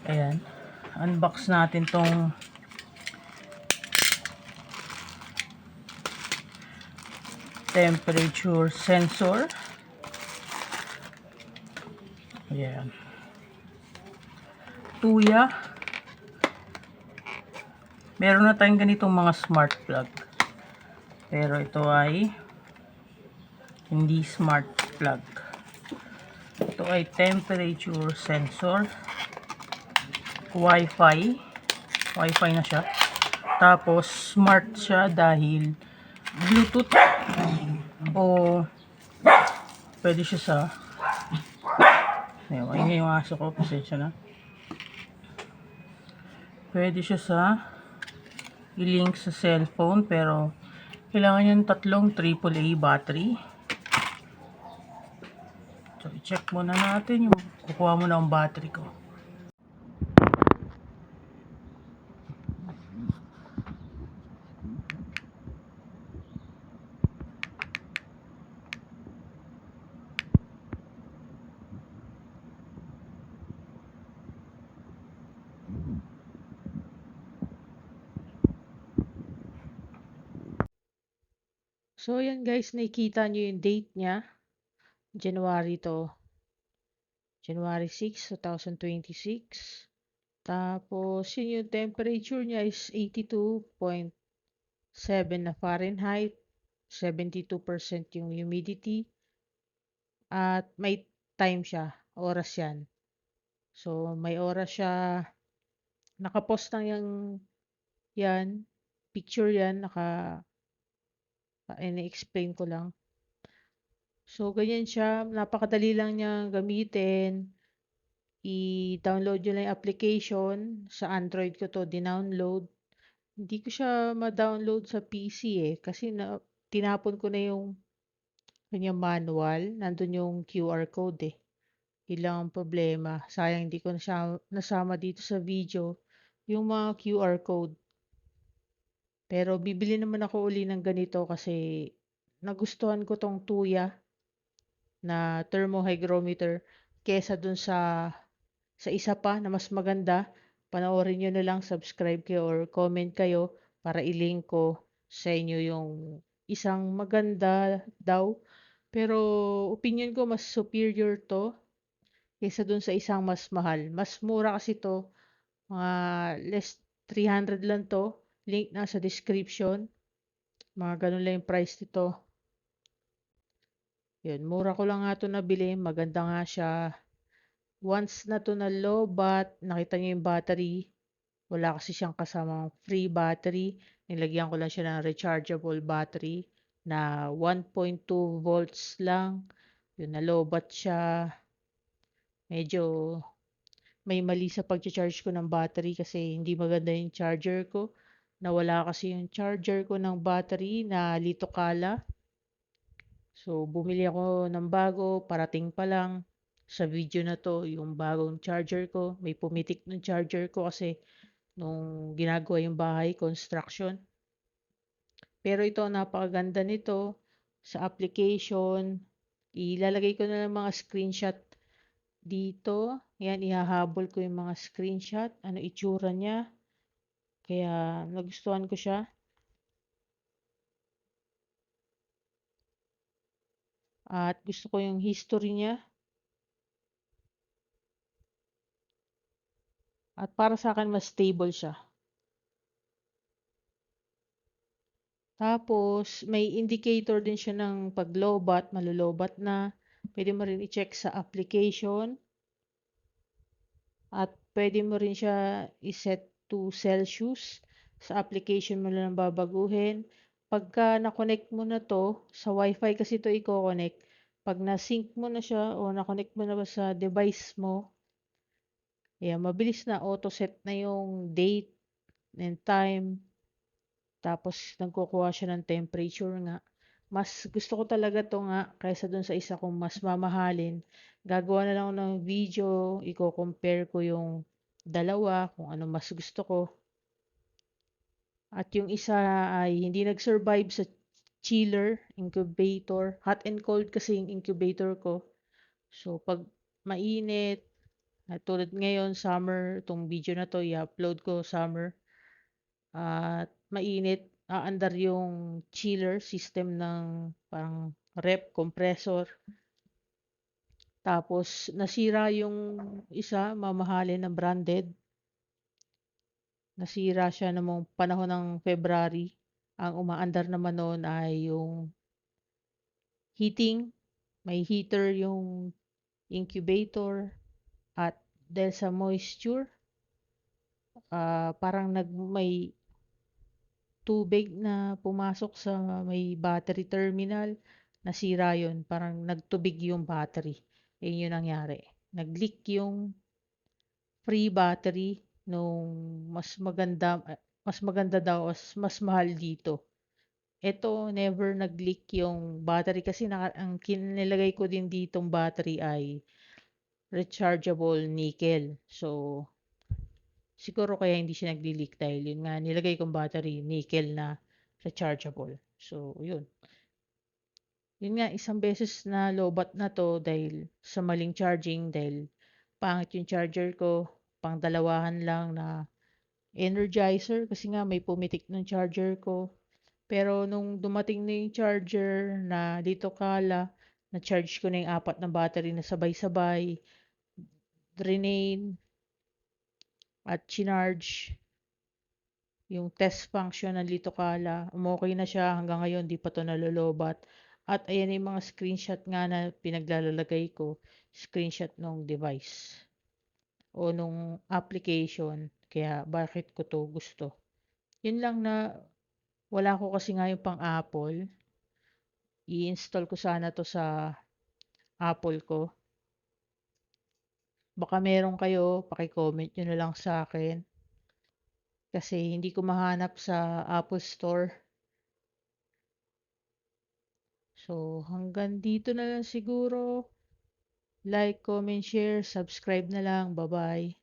Ayan. Unbox natin tong temperature sensor. Ayan. Tuya. Meron na tayong ganitong mga smart plug. Pero ito ay hindi smart plug. Ito ay temperature sensor. Wi-Fi. Wi-Fi na siya. Tapos smart siya dahil Bluetooth o pwede siya sa ayun yung aso ko, pasensya na. Pwede siya sa i-link sa cellphone, pero kailangan yung tatlong AAA battery. So i-check muna natin yung kukuha muna ang battery ko. So, yan guys, nakikita nyo yung date niya. January 6, 2026. Tapos, yun yung temperature niya is 82.7 na Fahrenheit. 72% yung humidity. At may time siya. Oras yan. So, may oras siya. Nakapost lang yan. Picture yan. Ini-explain ko lang. So, ganyan siya. Napakadali lang niya gamitin. I-download nyo lang yung application. Sa Android ko to, dinownload. Hindi ko siya ma-download sa PC kasi tinapon ko na yung kanyang manual. Nandun yung QR code Ilang problema. Sayang hindi ko na siya nasama dito sa video yung mga QR code. Pero bibili naman ako uli ng ganito kasi nagustuhan ko tong Tuya na thermohygrometer kesa dun sa isa pa na mas maganda. Panoorin nyo na lang, subscribe kayo or comment kayo para i-link ko sa inyo yung isang maganda daw. Pero opinion ko mas superior to kaysa dun sa isang mas mahal. Mas mura kasi to, mga less 300 lang to. Link na sa description. Mga ganun lang yung price nito. Yun, mura ko lang nga to nabili. Maganda nga siya. Once na to na low bat, nakita niyo yung battery. Wala kasi siyang kasamang free battery. Nilagyan ko lang siya ng rechargeable battery na 1.2 volts lang. Yun, na low bat siya. Medyo may mali sa pag-charge ko ng battery kasi hindi maganda yung charger ko. Nawala kasi yung charger ko ng battery na litokala. So, bumili ako ng bago, parating pa lang sa video na to, yung bagong charger ko. May pumitik ng charger ko kasi nung ginagawa yung bahay, construction. Pero ito, napakaganda nito sa application. Ilalagay ko na lang mga screenshot dito. Yan, ihahabol ko yung mga screenshot. Ano itsura niya. Kaya nagustuhan ko siya. At gusto ko yung history niya. At para sa akin, mas stable siya. Tapos, may indicator din siya ng paglobat, malulobat na. Pwede mo rin i-check sa application. At pwede mo rin siya i-set to Celsius. Sa application mo lang babaguhin. Pagka na-connect mo na to, sa Wi-Fi kasi to i-connect. Pag na-sync mo na siya o na-connect mo na ba sa device mo, ayan, mabilis na auto-set na yung date and time. Tapos, nagkukuha siya ng temperature nga. Mas gusto ko talaga to nga kaysa dun sa isa kong mas mamahalin. Gagawa na lang ako ng video, i-compare ko yung dalawa, kung ano mas gusto ko. At yung isa ay hindi nag-survive sa chiller, incubator. Hot and cold kasi yung incubator ko. So, pag mainit, At tulad ngayon, summer, 'tong video na 'to i-upload ko summer at mainit, aandar yung chiller system ng parang ref, compressor. Tapos nasira yung isa, mamahalin na branded. Nasira siya namang panahon ng February. Ang umaandar naman noon ay yung heating, may heater yung incubator at dahil sa moisture, parang may tubig na pumasok sa may battery terminal, nasira yun, parang nagtubig yung battery. Yun yung nangyari. Nag-leak yung free battery nung mas maganda daw, mas mahal dito. Ito, never nag-leak yung battery kasi ang kinilagay ko din ditong battery ay rechargeable nickel. So, siguro kaya hindi siya nagli-leak dahil yun nga, nilagay kong battery, nickel na rechargeable. So, yun. Yun nga, isang beses na lobat na to dahil sa maling charging, dahil pangit yung charger ko, pang dalawahan lang na energizer kasi nga may pumitik ng charger ko. Pero nung dumating na yung charger na dito kala, na-charge ko na yung apat na battery na sabay-sabay, drain at chinarge yung test function ng Lito Kala. Umokay na siya hanggang ngayon, di pa to nalolobat. At ayan yung mga screenshot nga na pinaglalagay ko, screenshot nung device o nung application. Kaya bakit ko to gusto. Yun lang na wala ko kasi nga yung pang Apple. I-install ko sana to sa Apple ko. Baka meron kayo, paki-comment nyo na lang sa akin. Kasi hindi ko mahanap sa Apple Store. So, hanggang dito na lang siguro. Like, comment, share, subscribe na lang. Bye-bye.